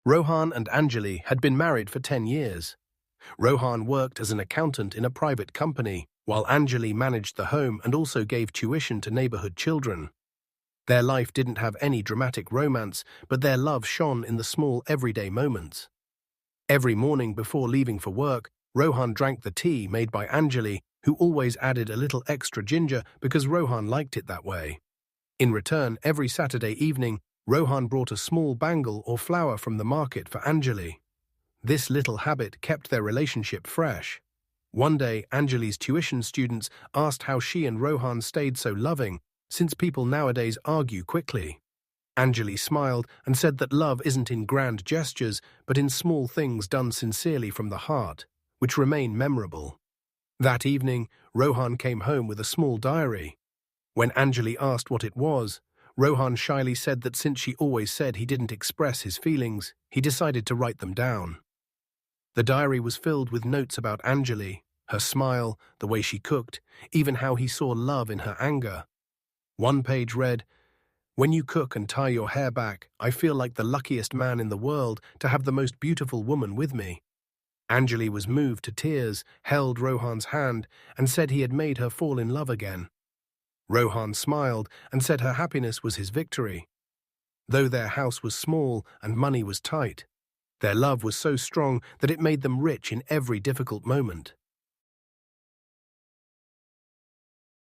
Rohan and Anjali had been married for 10 years. Rohan worked as an accountant in a private company, while Anjali managed the home and also gave tuition to neighborhood children. Their life didn't have any dramatic romance, but their love shone in the small everyday moments. Every morning before leaving for work, Rohan drank the tea made by Anjali, who always added a little extra ginger because Rohan liked it that way. In return, every Saturday evening, Rohan brought a small bangle or flower from the market for Anjali. This little habit kept their relationship fresh. One day, Anjali's tuition students asked how she and Rohan stayed so loving, since people nowadays argue quickly. Anjali smiled and said that love isn't in grand gestures, but in small things done sincerely from the heart, which remain memorable. That evening, Rohan came home with a small diary. When Anjali asked what it was, Rohan shyly said that since she always said he didn't express his feelings, he decided to write them down. The diary was filled with notes about Anjali, her smile, the way she cooked, even how he saw love in her anger. One page read, "When you cook and tie your hair back, I feel like the luckiest man in the world to have the most beautiful woman with me." Anjali was moved to tears, held Rohan's hand, and said he had made her fall in love again. Rohan smiled and said her happiness was his victory. Though their house was small and money was tight, their love was so strong that it made them rich in every difficult moment.